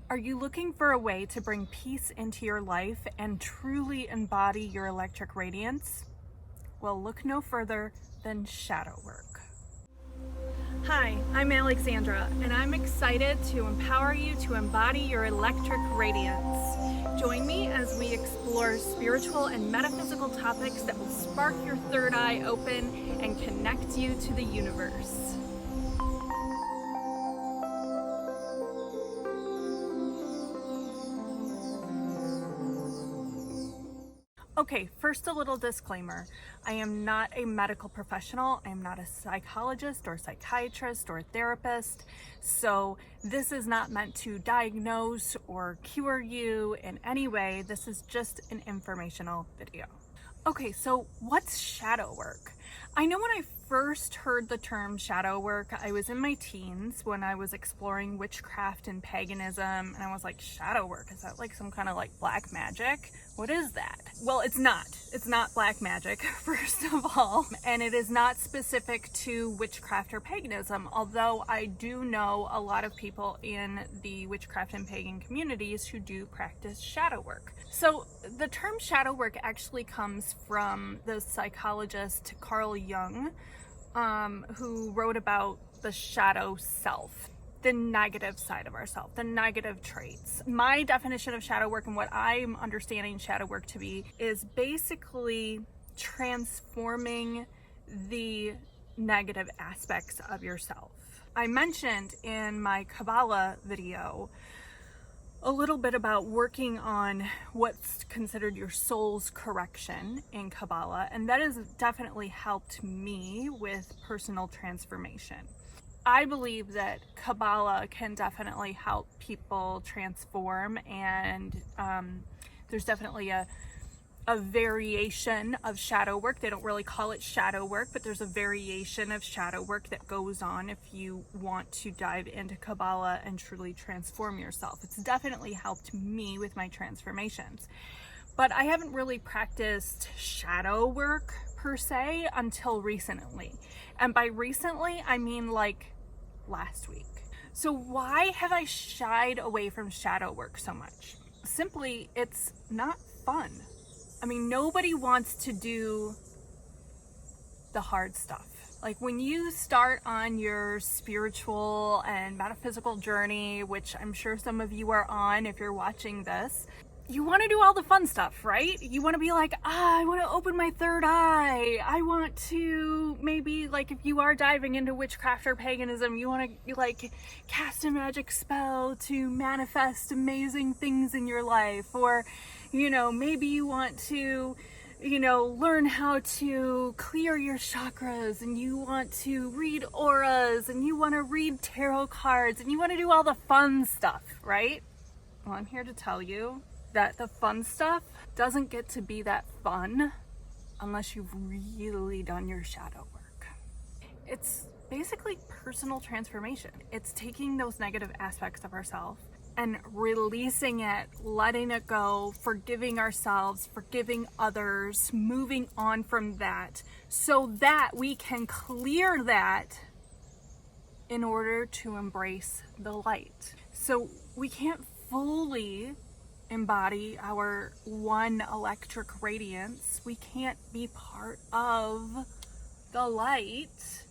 Are you looking for a way to bring peace into your life and truly embody your electric radiance? Well, look no further than shadow work. Hi, I'm Alexandra, and I'm excited to empower you to embody your electric radiance. Join me as we explore spiritual and metaphysical topics that will spark your third eye open and connect you to the universe. Okay, first a little disclaimer. I am not a medical professional. I am not a psychologist or psychiatrist or therapist. So this is not meant to diagnose or cure you in any way. This is just an informational video. Okay, so what's shadow work? I know when I first heard the term shadow work, I was in my teens when I was exploring witchcraft and paganism, and I was like, shadow work, is that like some kind of like black magic? What is that? Well, it's not. It's not black magic, first of all, and it is not specific to witchcraft or paganism, although I do know a lot of people in the witchcraft and pagan communities who do practice shadow work. So the term shadow work actually comes from the psychologist Carl Jung, who wrote about the shadow self, the negative side of ourselves, the negative traits. My definition of shadow work and what I'm understanding shadow work to be is basically transforming the negative aspects of yourself. I mentioned in my Kabbalah video a little bit about working on what's considered your soul's correction in Kabbalah, and that has definitely helped me with personal transformation. I believe that Kabbalah can definitely help people transform, and there's definitely a variation of shadow work. They don't really call it shadow work, but there's a variation of shadow work that goes on if you want to dive into Kabbalah and truly transform yourself. It's definitely helped me with my transformations. But I haven't really practiced shadow work per se until recently. And by recently, I mean like last week. So why have I shied away from shadow work so much? Simply, it's not fun. I mean, nobody wants to do the hard stuff. Like when you start on your spiritual and metaphysical journey, which I'm sure some of you are on if you're watching this, you want to do all the fun stuff, right? You want to be like, I want to open my third eye. I want to maybe, like, if you are diving into witchcraft or paganism, you want to like cast a magic spell to manifest amazing things in your life. Or, you know, maybe you want to, you know, learn how to clear your chakras, and you want to read auras, and you want to read tarot cards, and you want to do all the fun stuff, right? Well, I'm here to tell you that the fun stuff doesn't get to be that fun unless you've really done your shadow work. It's basically personal transformation. It's taking those negative aspects of ourselves and releasing it, letting it go, forgiving ourselves, forgiving others, moving on from that so that we can clear that in order to embrace the light. So we can't fully embody our one electric radiance. We can't be part of the light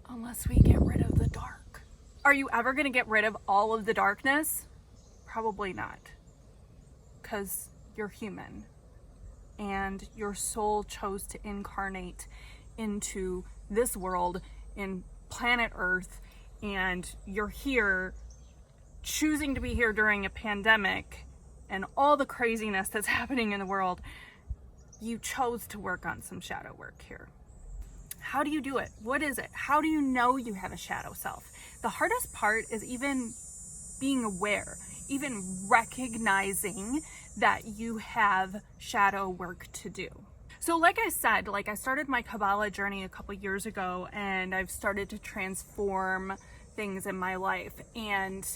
unless we get rid of the dark. Are you ever going to get rid of all of the darkness? Probably not, because you're human and your soul chose to incarnate into this world in planet Earth, and you're here choosing to be here during a pandemic and all the craziness that's happening in the world. You chose to work on some shadow work here. How do you do it? What is it? How do you know you have a shadow self? The hardest part is even being aware, even recognizing that you have shadow work to do. So like I said, I started my Kabbalah journey a couple years ago, and I've started to transform things in my life, and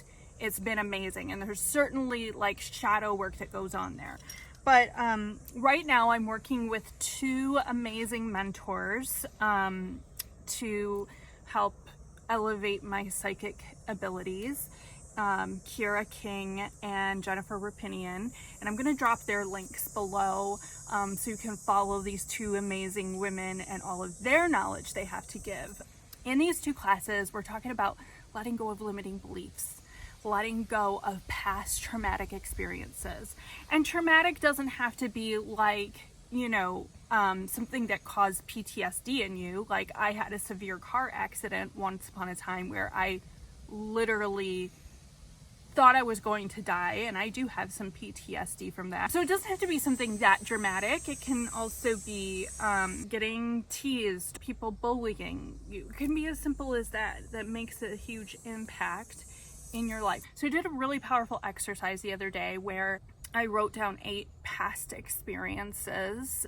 it's been amazing. And there's certainly like shadow work that goes on there. But right now I'm working with two amazing mentors to help elevate my psychic abilities. Kierra King and Jennifer Roopenian, and I'm going to drop their links below so you can follow these two amazing women and all of their knowledge they have to give. In these two classes, we're talking about letting go of limiting beliefs, letting go of past traumatic experiences. And traumatic doesn't have to be like, you know, something that caused PTSD in you. Like, I had a severe car accident once upon a time where I literally thought I was going to die, and I do have some PTSD from that. So it doesn't have to be something that dramatic. It can also be getting teased, people bullying you. It can be as simple as that makes a huge impact in your life. So I did a really powerful exercise the other day where I wrote down 8 past experiences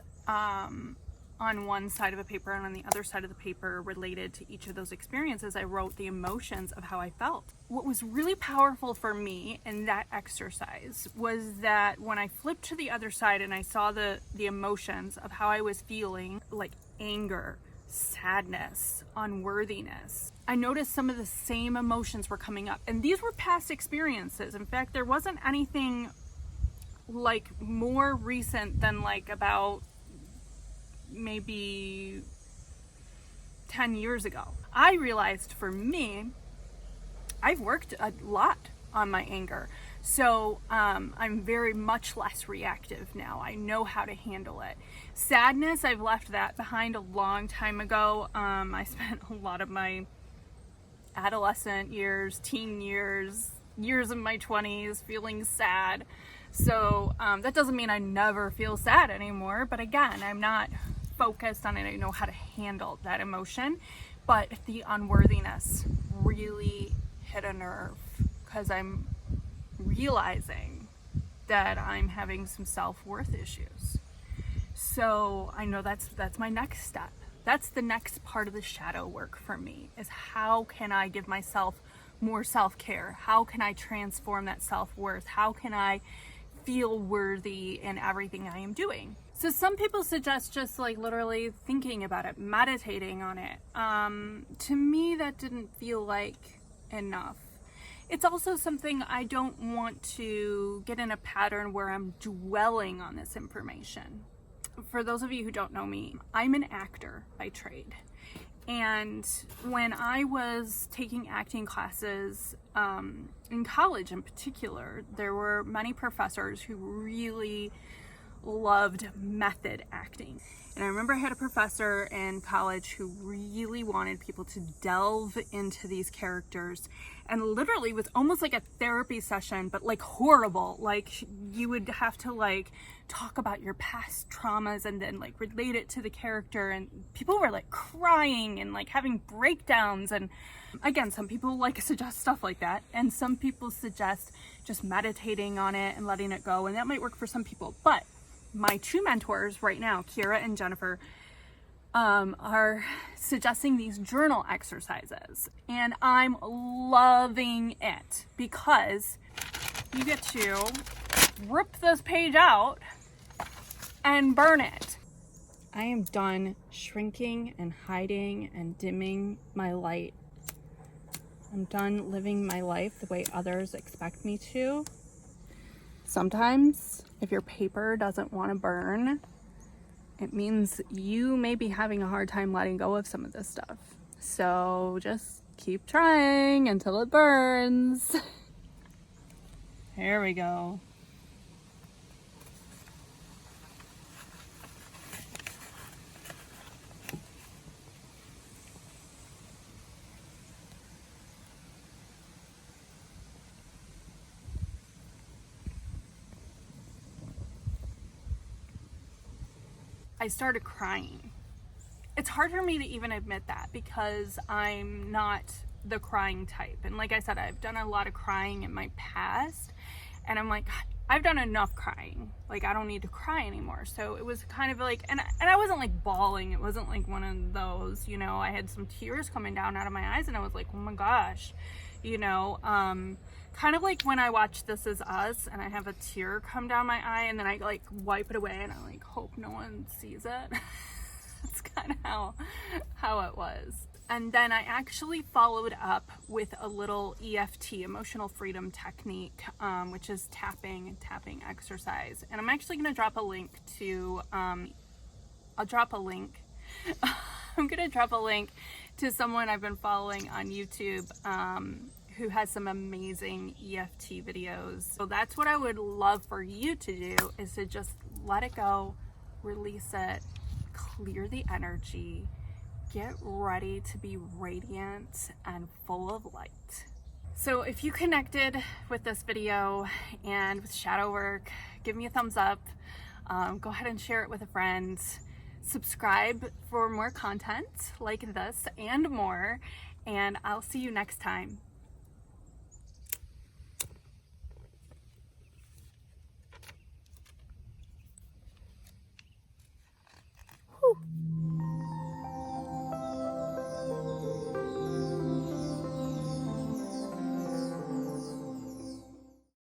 on one side of a paper, and on the other side of the paper, related to each of those experiences, I wrote the emotions of how I felt. What was really powerful for me in that exercise was that when I flipped to the other side and I saw the emotions of how I was feeling, like anger, sadness, unworthiness, I noticed some of the same emotions were coming up. And these were past experiences. In fact, there wasn't anything like more recent than like about maybe 10 years ago. I realized for me, I've worked a lot on my anger. So I'm very much less reactive now. I know how to handle it. Sadness, I've left that behind a long time ago. I spent a lot of my adolescent years, teen years, years of my 20s feeling sad. So that doesn't mean I never feel sad anymore. But again, I'm not focused on it. I know how to handle that emotion. But the unworthiness really hit a nerve because I'm realizing that I'm having some self-worth issues. So I know that's my next step. That's the next part of the shadow work for me, is how can I give myself more self-care? How can I transform that self-worth? How can I feel worthy in everything I am doing? So some people suggest just like literally thinking about it, meditating on it. To me, that didn't feel like enough. It's also something I don't want to get in a pattern where I'm dwelling on this information. For those of you who don't know me, I'm an actor by trade. And when I was taking acting classes in college in particular, there were many professors who really loved method acting. And I remember I had a professor in college who really wanted people to delve into these characters, and literally was almost like a therapy session, but like horrible. Like you would have to like talk about your past traumas and then like relate it to the character, and people were like crying and like having breakdowns. And again, some people like suggest stuff like that, and some people suggest just meditating on it and letting it go, and that might work for some people. But my two mentors right now, Kierra and Jennifer, are suggesting these journal exercises, and I'm loving it because you get to rip this page out and burn it. I am done shrinking and hiding and dimming my light. I'm done living my life the way others expect me to. Sometimes, if your paper doesn't want to burn, it means you may be having a hard time letting go of some of this stuff. So just keep trying until it burns. Here we go. I started crying. It's hard for me to even admit that because I'm not the crying type. And like I said, I've done a lot of crying in my past, and I'm like, God, I've done enough crying. Like, I don't need to cry anymore. So it was kind of like, and I wasn't like bawling. It wasn't like one of those, you know, I had some tears coming down out of my eyes, and I was like, oh my gosh, you know, kind of like when I watch This Is Us and I have a tear come down my eye and then I like wipe it away and I like hope no one sees it. That's kind of how it was. And then I actually followed up with a little EFT, emotional freedom technique, which is tapping exercise. And I'm actually going to drop a link to, I'll drop a link. I'm going to drop a link to someone I've been following on YouTube who has some amazing EFT videos. So that's what I would love for you to do, is to just let it go, release it, clear the energy, get ready to be radiant and full of light. So if you connected with this video and with shadow work, give me a thumbs up. Go ahead and share it with a friend. Subscribe for more content like this and more. And I'll see you next time.